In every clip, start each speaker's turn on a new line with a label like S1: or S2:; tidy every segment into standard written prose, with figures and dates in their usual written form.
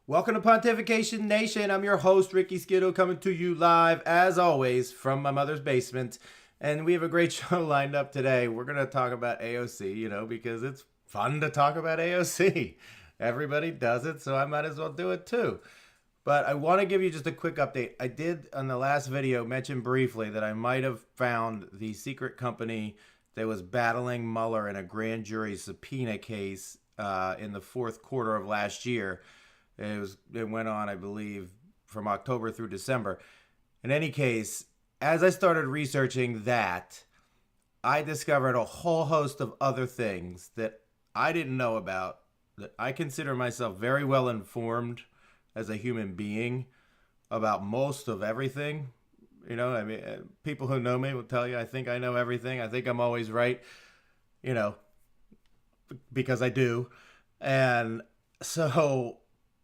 S1: Welcome to Pontification Nation. I'm your host, Ricky Skiddo, coming to you live, as always, from my mother's basement. And we have a great show lined up today. We're going to talk about AOC, because it's fun to talk about AOC. Everybody does it, so I might as well do it too. But I want to give you just a quick update. I did, on the last video, mention briefly that I might have found the secret company that was battling Mueller in a grand jury subpoena case in the fourth quarter of last year. It went on, I believe, from October through December. In any case, as I started researching that, I discovered a whole host of other things that I didn't know about, that I consider myself very well informed as a human being about most of everything. People who know me will tell you I think I know everything. I think I'm always right, because I do. And so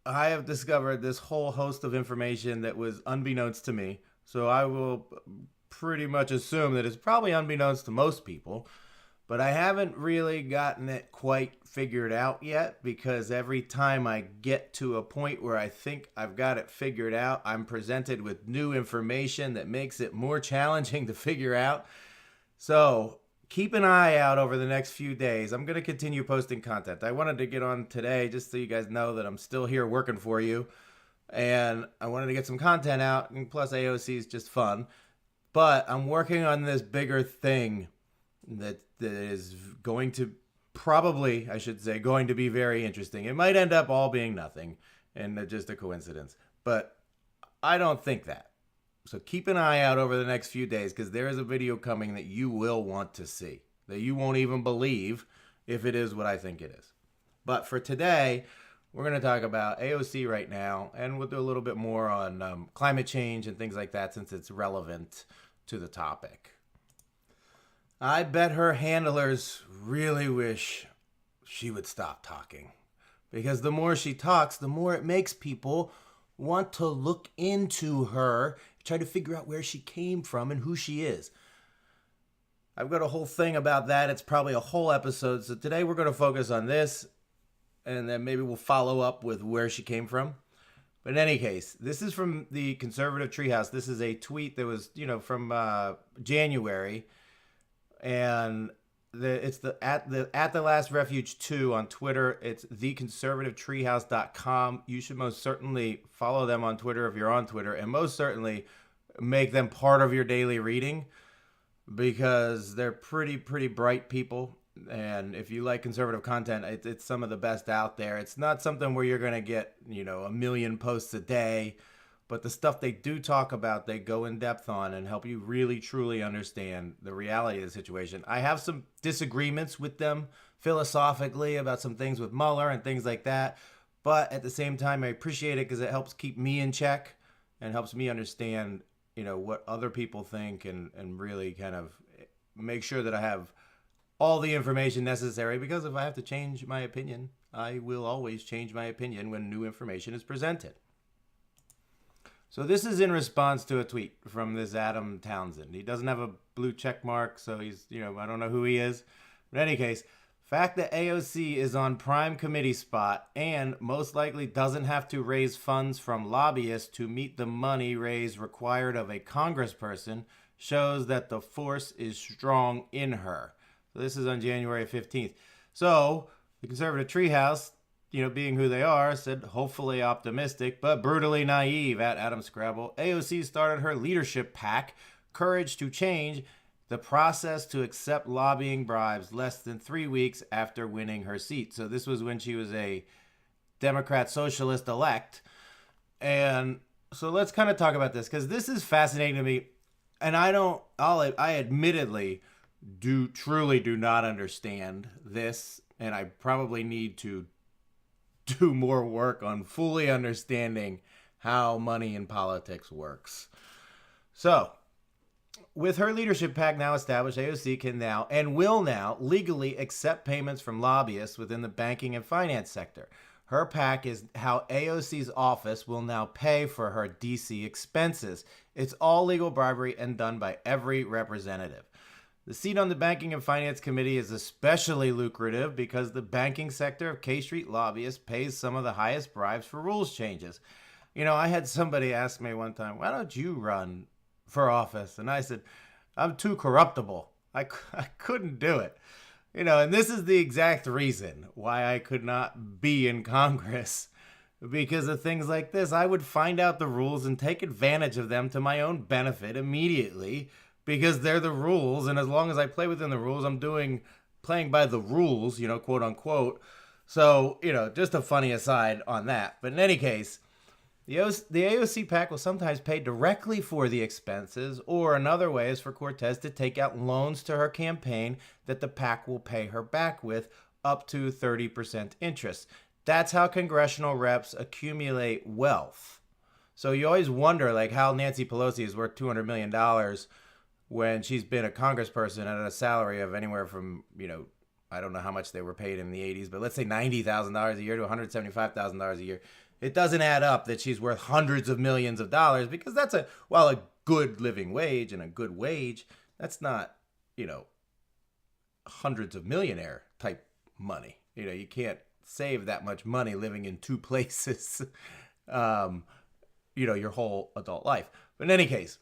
S1: I have discovered this whole host of information that was unbeknownst to me. So I will pretty much assume that it's probably unbeknownst to most people. But I haven't really gotten it quite figured out yet, because every time I get to a point where I think I've got it figured out, I'm presented with new information that makes it more challenging to figure out. So keep an eye out over the next few days. I'm going to continue posting content. I wanted to get on today just so you guys know that I'm still here working for you. And I wanted to get some content out. And plus, AOC is just fun. But I'm working on this bigger thing that is going to probably, I should say, going to be very interesting. It might end up all being nothing and just a coincidence. But I don't think that. So keep an eye out over the next few days, because there is a video coming that you will want to see, that you won't even believe if it is what I think it is. But for today, we're going to talk about AOC right now, and we'll do a little bit more on climate change and things like that, since it's relevant to the topic. I bet her handlers really wish she would stop talking, because the more she talks, the more it makes people want to look into her, try to figure out where she came from and who she is. I've got a whole thing about that. It's probably a whole episode. So today we're going to focus on this, and then maybe we'll follow up with where she came from. But in any case, this is from the Conservative Treehouse. This is a tweet that was, from January, and it's at the Last Refuge 2 on Twitter. It's theconservativetreehouse.com. You should most certainly follow them on Twitter if you're on Twitter, and most certainly make them part of your daily reading, because they're pretty bright people. And if you like conservative content, it's some of the best out there. It's not something where you're going to get, a million posts a day, but the stuff they do talk about, they go in depth on and help you really, truly understand the reality of the situation. I have some disagreements with them philosophically about some things with Mueller and things like that. But at the same time, I appreciate it because it helps keep me in check and helps me understand, what other people think, and really kind of make sure that I have all the information necessary. Because if I have to change my opinion, I will always change my opinion when new information is presented. So this is in response to a tweet from this Adam Townsend. He doesn't have a blue check mark, so he's, I don't know who he is. But in any case, fact that AOC is on prime committee spot and most likely doesn't have to raise funds from lobbyists to meet the money raised required of a congressperson shows that the force is strong in her. So this is on January 15th. So the Conservative Treehouse, being who they are, said hopefully optimistic, but brutally naive at Adam Scrabble. AOC started her leadership PAC, Courage to Change, the process to accept lobbying bribes less than 3 weeks after winning her seat. So this was when she was a Democrat socialist elect. And so let's kind of talk about this, because this is fascinating to me. And I admittedly truly do not understand this. And I probably need to do more work on fully understanding how money in politics works. So, with her leadership PAC now established, AOC can now and will now legally accept payments from lobbyists within the banking and finance sector. Her PAC is how AOC's office will now pay for her DC expenses. It's all legal bribery and done by every representative. The seat on the Banking and Finance Committee is especially lucrative because the banking sector of K Street lobbyists pays some of the highest bribes for rules changes. You know, I had somebody ask me one time, why don't you run for office? And I said, I'm too corruptible. I couldn't do it. You know, and this is the exact reason why I could not be in Congress. Because of things like this, I would find out the rules and take advantage of them to my own benefit immediately because they're the rules. And as long as I play within the rules, I'm playing by the rules, you know, quote unquote. So, you know, just a funny aside on that. But in any case, the AOC PAC will sometimes pay directly for the expenses, or another way is for Cortez to take out loans to her campaign that the PAC will pay her back with up to 30% interest. That's how congressional reps accumulate wealth. So you always wonder, like, how Nancy Pelosi is worth $200 million when she's been a congressperson at a salary of anywhere from, you know, I don't know how much they were paid in the 80s, but let's say $90,000 a year to $175,000 a year. It doesn't add up that she's worth hundreds of millions of dollars, because that's a good living wage, and a good wage, that's not, you know, hundreds of millionaire type money. You know, you can't save that much money living in two places, you know, your whole adult life. But in any case,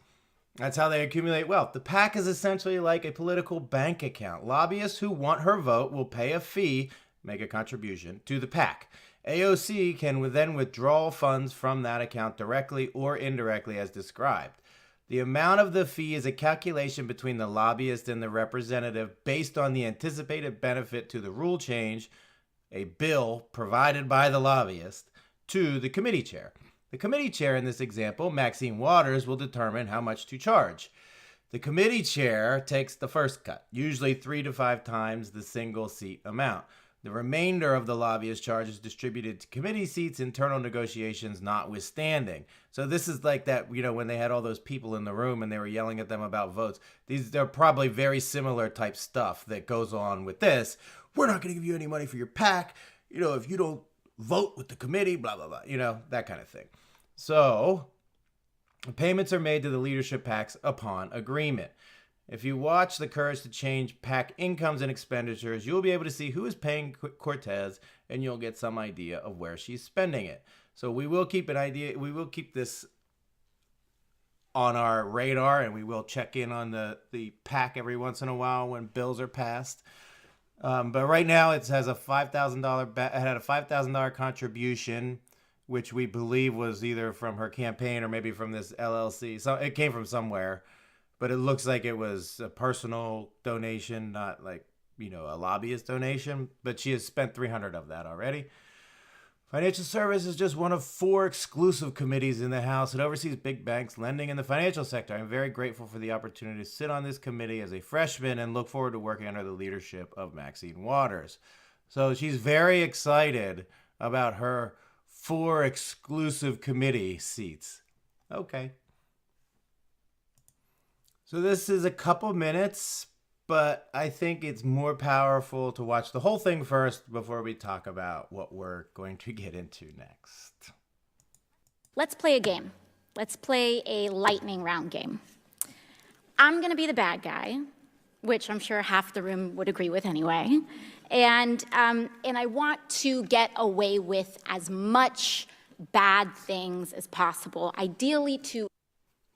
S1: that's how they accumulate wealth. The PAC is essentially like a political bank account. Lobbyists who want her vote will pay a fee, make a contribution to the PAC. AOC can then withdraw funds from that account directly or indirectly as described. The amount of the fee is a calculation between the lobbyist and the representative based on the anticipated benefit to the rule change, a bill provided by the lobbyist, to the committee chair. The committee chair in this example, Maxine Waters, will determine how much to charge. The committee chair takes the first cut, usually 3 to 5 times the single seat amount. The remainder of the lobbyist charge is distributed to committee seats, internal negotiations notwithstanding. So this is like that, you know, when they had all those people in the room and they were yelling at them about votes. They're probably very similar type stuff that goes on with this. We're not going to give you any money for your PAC, you know, if you don't vote with the committee, blah, blah, blah, you know, that kind of thing. So payments are made to the leadership PACs upon agreement. If you watch the Courage to Change PAC incomes and expenditures, you'll be able to see who is paying Cortez, and you'll get some idea of where she's spending it. So we will keep this on our radar, and we will check in on the PAC every once in a while when bills are passed. But right now it has a $5,000 contribution, which we believe was either from her campaign or maybe from this LLC. So it came from somewhere. But it looks like it was a personal donation, not like, you know, a lobbyist donation. But she has spent $300 of that already. Financial Service is just one of 4 exclusive committees in the House that oversees big banks, lending, and the financial sector. I'm very grateful for the opportunity to sit on this committee as a freshman and look forward to working under the leadership of Maxine Waters. So she's very excited about her 4 exclusive committee seats. Okay. So this is a couple minutes, but I think it's more powerful to watch the whole thing first before we talk about what we're going to get into next.
S2: Let's play a game. Let's play a lightning round game. I'm going to be the bad guy, which I'm sure half the room would agree with anyway. And I want to get away with as much bad things as possible, ideally to...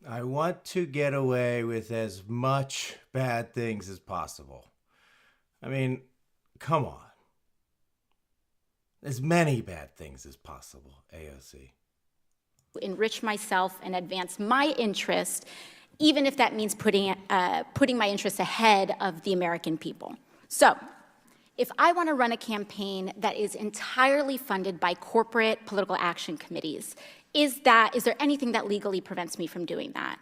S1: I want to get away with as much bad things as possible. I mean, come on. As many bad things as possible, AOC.
S2: Enrich myself and advance my interest, even if that means putting my interests ahead of the American people. So, if I want to run a campaign that is entirely funded by corporate political action committees, is there anything that legally prevents me from doing that?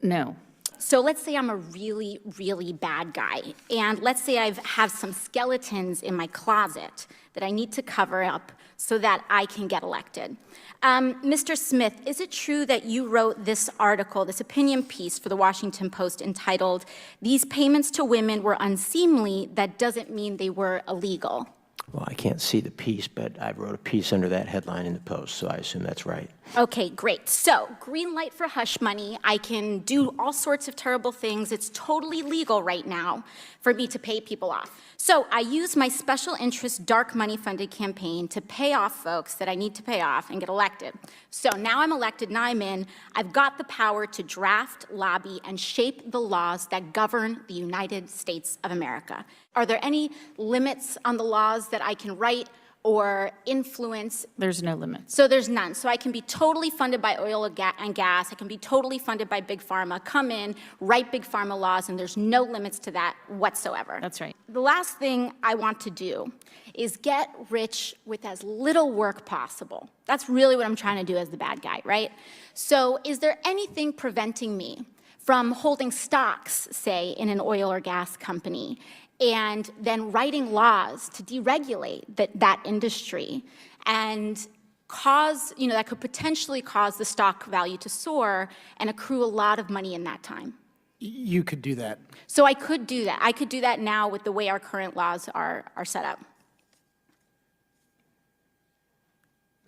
S3: No.
S2: So let's say I'm a really, really bad guy, and let's say I have some skeletons in my closet that I need to cover up so that I can get elected. Mr. Smith, is it true that you wrote this article, this opinion piece for the Washington Post entitled, "These payments to women were unseemly, that doesn't mean they were illegal"?
S4: Well, I can't see the piece, but I wrote a piece under that headline in the Post, so I assume that's right.
S2: Okay, great. So, green light for hush money. I can do all sorts of terrible things. It's totally legal right now for me to pay people off. So, I use my special interest dark money funded campaign to pay off folks that I need to pay off and get elected. So, now I'm elected, now I'm in. I've got the power to draft, lobby, and shape the laws that govern the United States of America. Are there any limits on the laws that I can write or influence?
S3: There's no limits.
S2: So there's none. So I can be totally funded by oil and gas. I can be totally funded by Big Pharma, come in, write Big Pharma laws, and there's no limits to that whatsoever.
S3: That's right.
S2: The last thing I want to do is get rich with as little work possible. That's really what I'm trying to do as the bad guy, right? So is there anything preventing me from holding stocks, say, in an oil or gas company, and then writing laws to deregulate that industry and cause, that could potentially cause the stock value to soar and accrue a lot of money in that time?
S4: You could do that.
S2: So I could do that. I could do that now with the way our current laws are set up.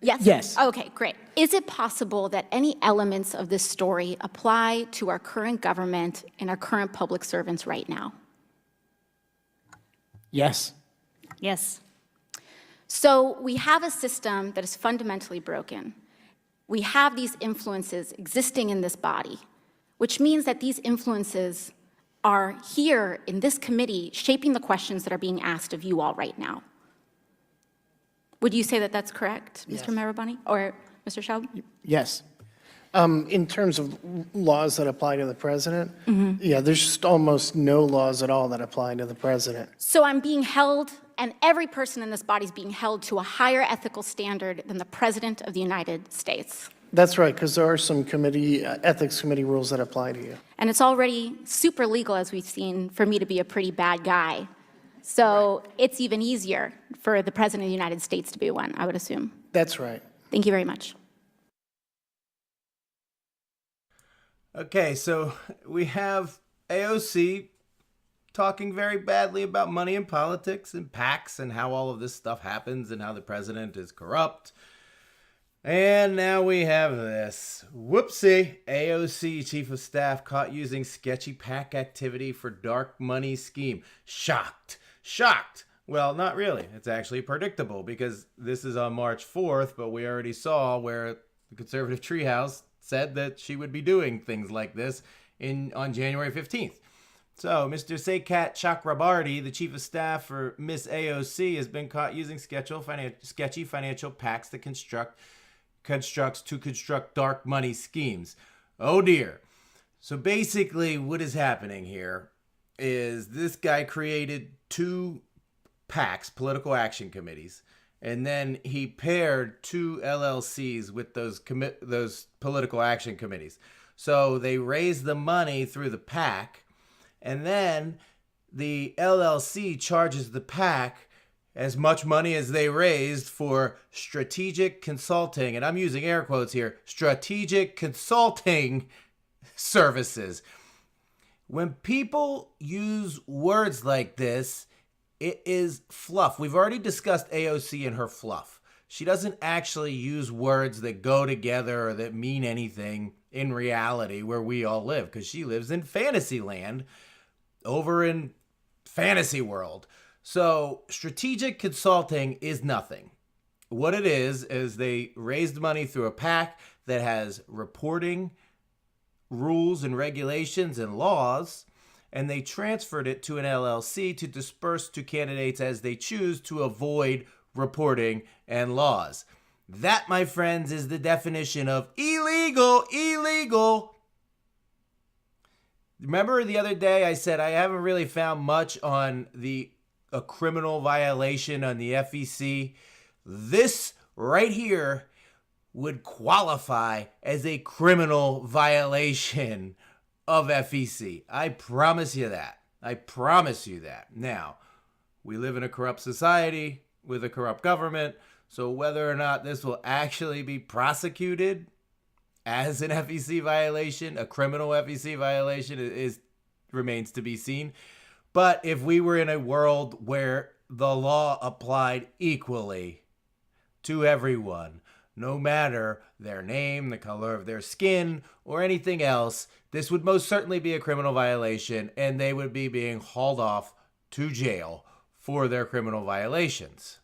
S2: Yes?
S4: Yes.
S2: Okay, great. Is it possible that any elements of this story apply to our current government and our current public servants right now?
S4: Yes.
S3: Yes.
S2: So we have a system that is fundamentally broken. We have these influences existing in this body, which means that these influences are here in this committee shaping the questions that are being asked of you all right now. Would you say that that's correct,
S4: Yes.
S2: Mr. Marabani or Mr. Schaub?
S4: Yes. In terms of laws that apply to the president, yeah, there's just almost no laws at all that apply to the president.
S2: So I'm being held, and every person in this body is being held to a higher ethical standard than the President of the United States.
S4: That's right, because there are some ethics committee rules that apply to you.
S2: And it's already super legal, as we've seen, for me to be a pretty bad guy. So it's even easier for the President of the United States to be one, I would assume.
S4: That's right.
S2: Thank you very much.
S1: Okay, so we have AOC talking very badly about money in politics and PACs and how all of this stuff happens and how the president is corrupt. And now we have this. Whoopsie. AOC Chief of Staff caught using sketchy PAC activity for dark money scheme. Shocked. Shocked. Well, not really. It's actually predictable because this is on March 4th, but we already saw where the conservative treehouse said that she would be doing things like this on January 15th. So, Mr. Sekat Chakrabarty, the chief of staff for Miss AOC, has been caught using sketchy financial packs to construct dark money schemes. Oh dear. So basically what is happening here is this guy created 2 PACs, political action committees, and then he paired 2 LLCs with those political action committees. So they raised the money through the PAC, and then the LLC charges the PAC as much money as they raised for strategic consulting, and I'm using air quotes here, strategic consulting services. When people use words like this, it is fluff. We've already discussed AOC and her fluff. She doesn't actually use words that go together or that mean anything in reality where we all live, because she lives in fantasy land over in fantasy world. So strategic consulting is nothing. What it is they raised money through a PAC that has reporting rules and regulations and laws, and they transferred it to an LLC to disperse to candidates as they choose to avoid reporting and laws. That, my friends, is the definition of illegal. Illegal. Remember the other day I said I haven't really found much on a criminal violation on the FEC. This right here would qualify as a criminal violation of FEC. I promise you that. I promise you that. Now, we live in a corrupt society with a corrupt government, so whether or not this will actually be prosecuted as an FEC violation, a criminal FEC violation, remains to be seen. But if we were in a world where the law applied equally to everyone, no matter their name, the color of their skin, or anything else. This would most certainly be a criminal violation, and they would be being hauled off to jail for their criminal violations.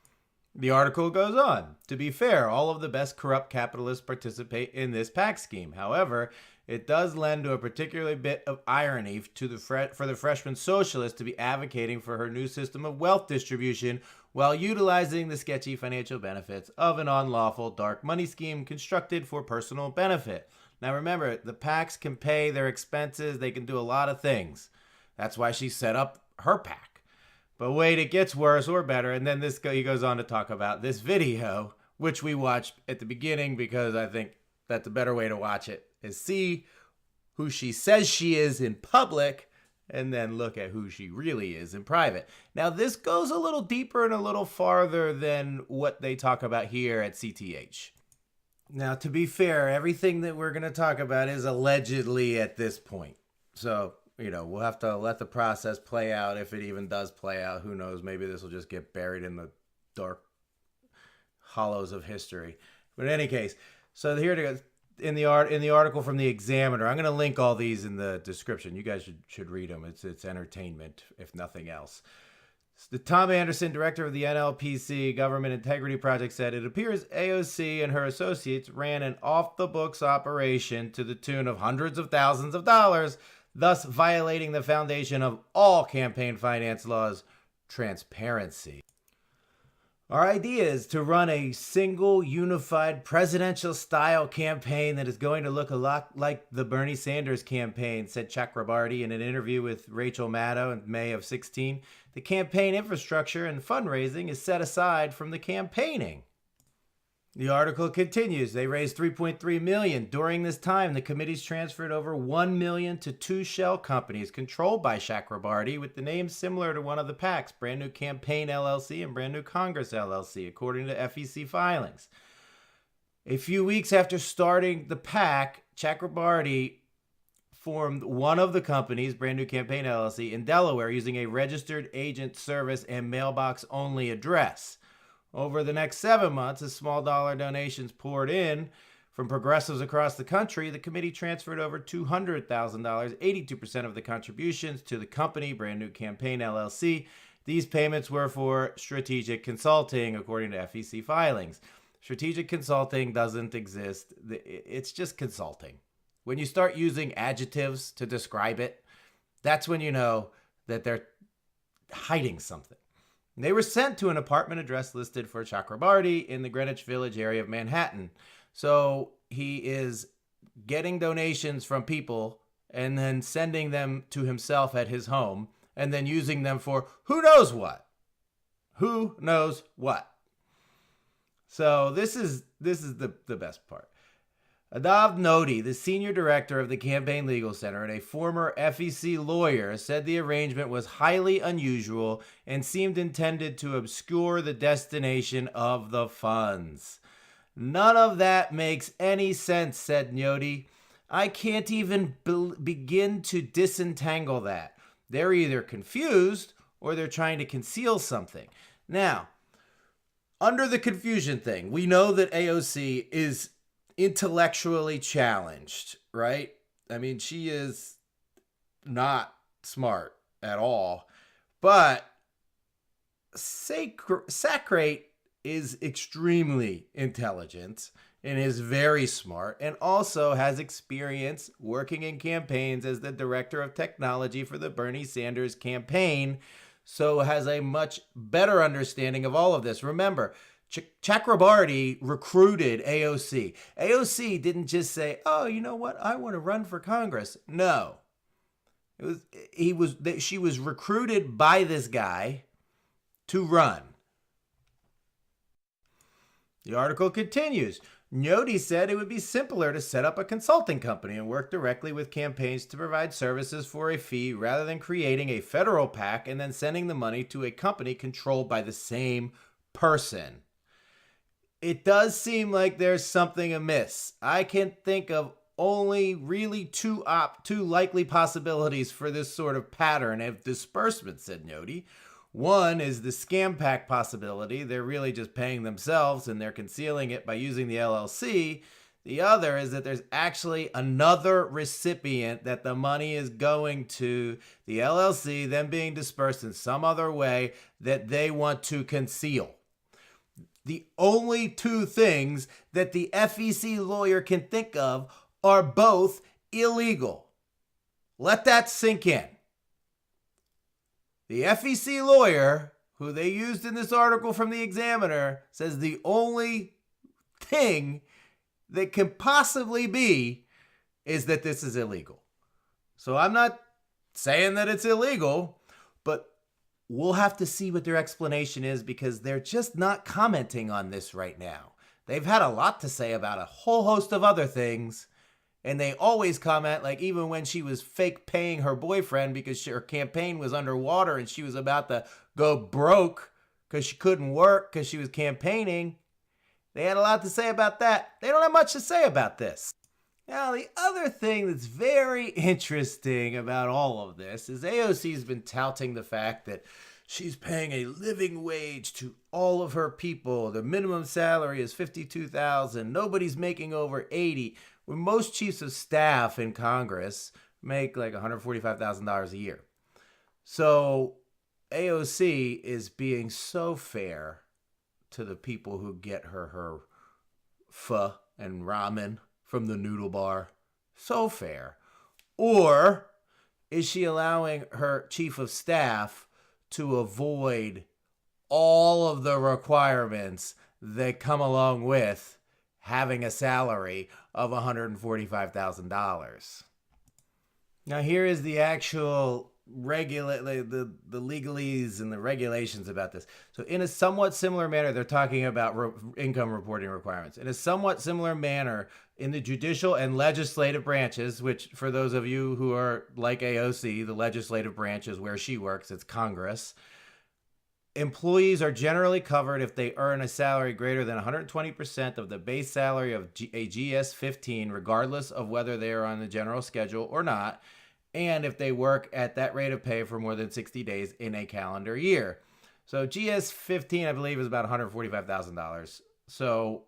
S1: The article goes on. To be fair, all of the best corrupt capitalists participate in this PAC scheme. However, it does lend to a particular bit of irony for the freshman socialist to be advocating for her new system of wealth distribution while utilizing the sketchy financial benefits of an unlawful dark money scheme constructed for personal benefit. Now remember, the PACs can pay their expenses. They can do a lot of things. That's why she set up her PAC. But wait, it gets worse or better. And then he goes on to talk about this video, which we watched at the beginning because I think that's a better way to watch it, is see who she says she is in public and then look at who she really is in private. Now, this goes a little deeper and a little farther than what they talk about here at CTH. Now, to be fair, everything that we're going to talk about is allegedly at this point. So, we'll have to let the process play out if it even does play out. Who knows? Maybe this will just get buried in the dark hollows of history. But in any case, so here it goes. In the article from the Examiner, I'm going to link all these in the description. You guys should read them. It's entertainment, if nothing else. The Tom Anderson, director of the NLPC Government Integrity Project, said, it appears AOC and her associates ran an off-the-books operation to the tune of hundreds of thousands of dollars, thus violating the foundation of all campaign finance laws, transparency. Our idea is to run a single, unified, presidential-style campaign that is going to look a lot like the Bernie Sanders campaign, said Chakrabarty in an interview with Rachel Maddow in May of 2016. The campaign infrastructure and fundraising is set aside from the campaigning. The article continues. They raised $3.3 million. During this time, the committees transferred over $1 million to two shell companies controlled by Chakrabarty with the names similar to one of the PACs, Brand New Campaign LLC and Brand New Congress LLC, according to FEC filings. A few weeks after starting the PAC, Chakrabarty formed one of the companies, Brand New Campaign LLC, in Delaware using a registered agent service and mailbox-only address. Over the next 7 months, as small dollar donations poured in from progressives across the country, the committee transferred over $200,000, 82% of the contributions, to the company, Brand New Campaign LLC. These payments were for strategic consulting, according to FEC filings. Strategic consulting doesn't exist. It's just consulting. When you start using adjectives to describe it, that's when you know that they're hiding something. They were sent to an apartment address listed for Chakrabarty in the Greenwich Village area of Manhattan. So he is getting donations from people and then sending them to himself at his home and then using them for who knows what. Who knows what. So this is the best part. Adav Nodi, the senior director of the Campaign Legal Center and a former FEC lawyer, said the arrangement was highly unusual and seemed intended to obscure the destination of the funds. None of that makes any sense, said Nodi. I can't even begin to disentangle that. They're either confused or they're trying to conceal something. Now, under the confusion thing, we know that AOC is intellectually challenged, right? I mean, she is not smart at all, but Sacrate is extremely intelligent and is very smart and also has experience working in campaigns as the director of technology for the Bernie Sanders campaign, so has a much better understanding of all of this. Remember, Chakrabarty recruited AOC. AOC didn't just say, oh, you know what? I want to run for Congress. No. She was recruited by this guy to run. The article continues. Nodi said it would be simpler to set up a consulting company and work directly with campaigns to provide services for a fee rather than creating a federal PAC and then sending the money to a company controlled by the same person. It does seem like there's something amiss. I can think of only really two likely possibilities for this sort of pattern of disbursement, said Nodi. One is the scam pack possibility. They're really just paying themselves and they're concealing it by using the LLC. The other is that there's actually another recipient that the money is going to, the LLC, then being dispersed in some other way that they want to conceal. The only two things that the FEC lawyer can think of are both illegal. Let that sink in. The FEC lawyer, who they used in this article from the Examiner, says the only thing that can possibly be is that this is illegal. So I'm not saying that it's illegal, but we'll have to see what their explanation is because they're just not commenting on this right now. They've had a lot to say about a whole host of other things, and they always comment, like even when she was fake paying her boyfriend because her campaign was underwater and she was about to go broke because she couldn't work because she was campaigning. They had a lot to say about that. They don't have much to say about this. Now, the other thing that's very interesting about all of this is AOC's been touting the fact that she's paying a living wage to all of her people. The minimum salary is $52,000. Nobody's making over $80,000. When most chiefs of staff in Congress make like $145,000 a year. So AOC is being so fair to the people who get her pho and ramen from the noodle bar. So fair. Or is she allowing her chief of staff to avoid all of the requirements that come along with having a salary of $145,000? Now here is the actual the legalese and the regulations about this. So in a somewhat similar manner, they're talking about income reporting requirements. In a somewhat similar manner, in the judicial and legislative branches, which for those of you who are like AOC, the legislative branch is where she works, it's Congress. Employees are generally covered if they earn a salary greater than 120% of the base salary of a GS-15, regardless of whether they are on the general schedule or not, and if they work at that rate of pay for more than 60 days in a calendar year. So GS-15, I believe, is about $145,000. So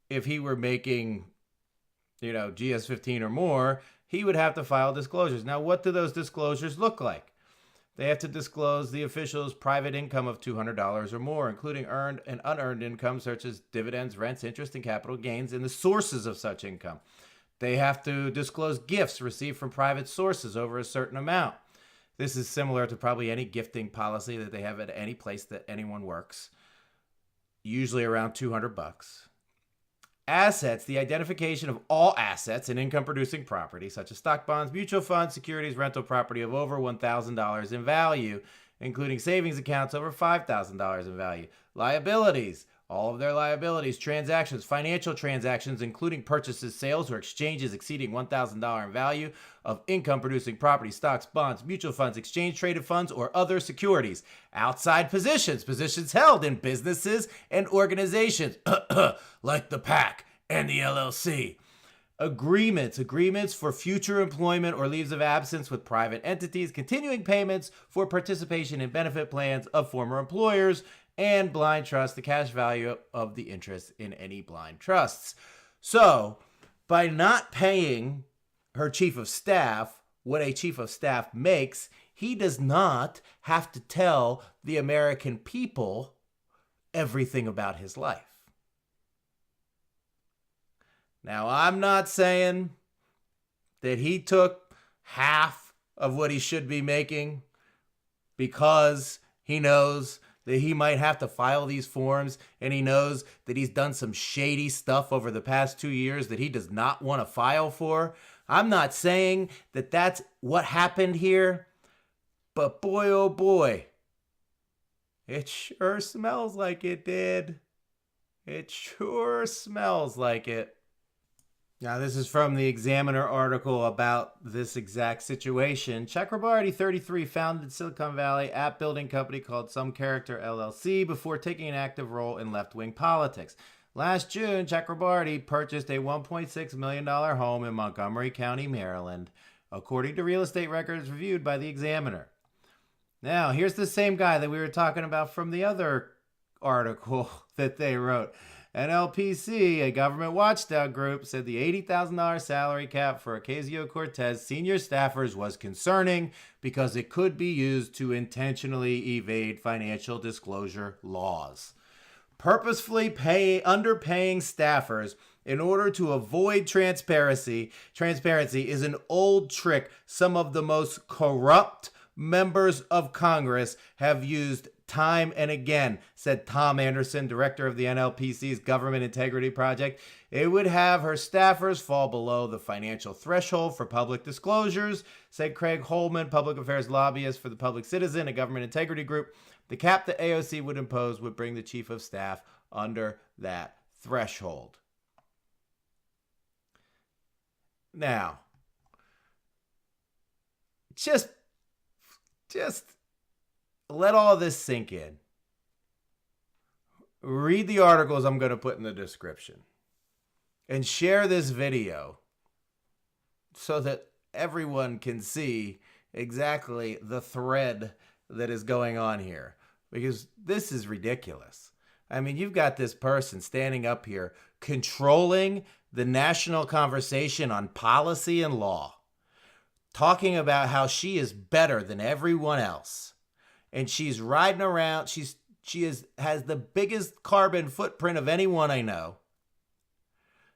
S1: if he were making, GS-15 or more, he would have to file disclosures. Now, what do those disclosures look like? They have to disclose the official's private income of $200 or more, including earned and unearned income such as dividends, rents, interest, and capital gains, and the sources of such income. They have to disclose gifts received from private sources over a certain amount. This is similar to probably any gifting policy that they have at any place that anyone works, usually around $200. Assets, the identification of all assets and income-producing property, such as stock, bonds, mutual funds, securities, rental property of over $1,000 in value, including savings accounts over $5,000 in value. Liabilities, all of their liabilities, transactions, financial transactions, including purchases, sales, or exchanges exceeding $1,000 in value of income-producing property, stocks, bonds, mutual funds, exchange-traded funds, or other securities. Outside positions held in businesses and organizations, like the PAC and the LLC. Agreements for future employment or leaves of absence with private entities, continuing payments for participation in benefit plans of former employers, and blind trust, the cash value of the interest in any blind trusts. So, by not paying her chief of staff what a chief of staff makes, he does not have to tell the American people everything about his life. Now, I'm not saying that he took half of what he should be making because he knows that he might have to file these forms and he knows that he's done some shady stuff over the past 2 years that he does not want to file for. I'm not saying that that's what happened here, but boy, oh boy, it sure smells like it did. It sure smells like it. Now, this is from the Examiner article about this exact situation. Chakrabarty, 33, founded Silicon Valley app building company called Some Character LLC before taking an active role in left-wing politics. Last June, Chakrabarty purchased a $1.6 million home in Montgomery County, Maryland, according to real estate records reviewed by the Examiner. Now, here's the same guy that we were talking about from the other article that they wrote. NLPC, a government watchdog group, said the $80,000 salary cap for Ocasio-Cortez senior staffers was concerning because it could be used to intentionally evade financial disclosure laws. Purposefully underpaying staffers in order to avoid transparency is an old trick some of the most corrupt members of Congress have used time and again, said Tom Anderson, director of the NLPC's Government Integrity Project. It would have her staffers fall below the financial threshold for public disclosures, said Craig Holman, public affairs lobbyist for the Public Citizen, a government integrity group. The cap that AOC would impose would bring the chief of staff under that threshold. Now, just let all this sink in. Read the articles I'm going to put in the description and share this video so that everyone can see exactly the thread that is going on here, because this is ridiculous. I mean, you've got this person standing up here controlling the national conversation on policy and law, talking about how she is better than everyone else. And she's riding around. She has the biggest carbon footprint of anyone I know.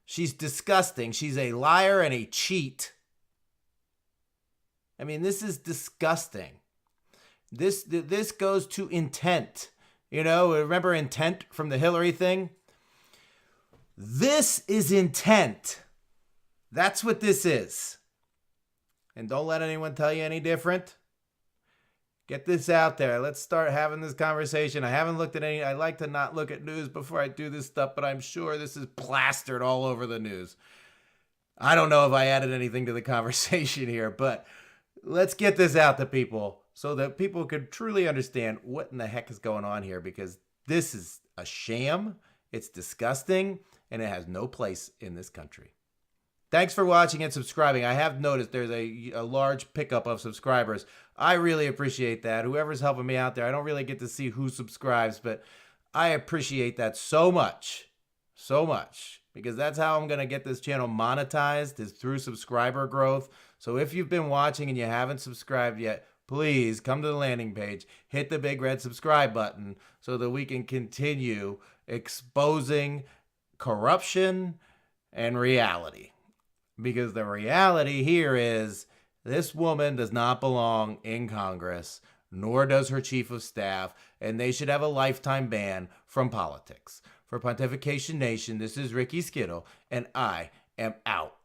S1: She's disgusting. She's a liar and a cheat. I mean, this is disgusting. This goes to intent. You know, remember intent from the Hillary thing? This is intent. That's what this is. And don't let anyone tell you any different. Get this out there. Let's start having this conversation. I haven't looked at any. I like to not look at news before I do this stuff, but I'm sure this is plastered all over the news. I don't know if I added anything to the conversation here, but let's get this out to people so that people could truly understand what in the heck is going on here, because this is a sham. It's disgusting, and it has no place in this country. Thanks for watching and subscribing. I have noticed there's a large pickup of subscribers. I really appreciate that. Whoever's helping me out there, I don't really get to see who subscribes, but I appreciate that so much, because that's how I'm going to get this channel monetized, is through subscriber growth. So if you've been watching and you haven't subscribed yet, please come to the landing page, hit the big red subscribe button so that we can continue exposing corruption and reality. Because the reality here is this woman does not belong in Congress, nor does her chief of staff, and they should have a lifetime ban from politics. For Pontification Nation, this is Ricky Skittle, and I am out.